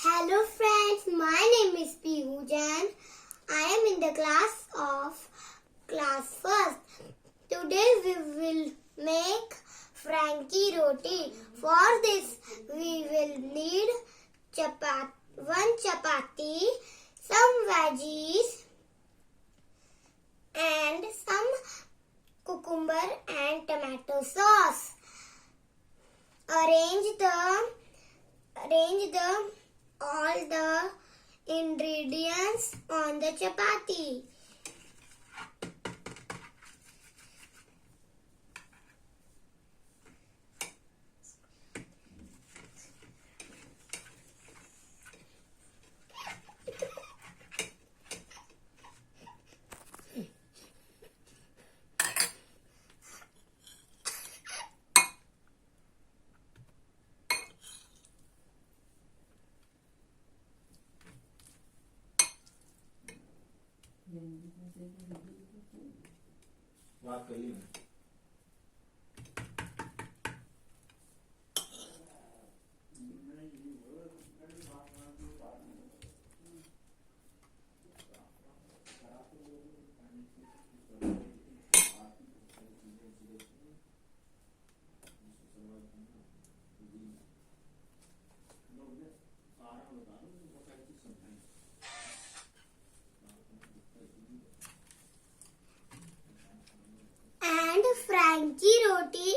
Hello friends, my name is Prienky Jain. I am in the class first. Today we will make Frienky Roti. For this we will need one chapati, some veggies and some cucumber and tomato sauce. Arrange all the ingredients on the chapati. बात कर ली And Frienky Roti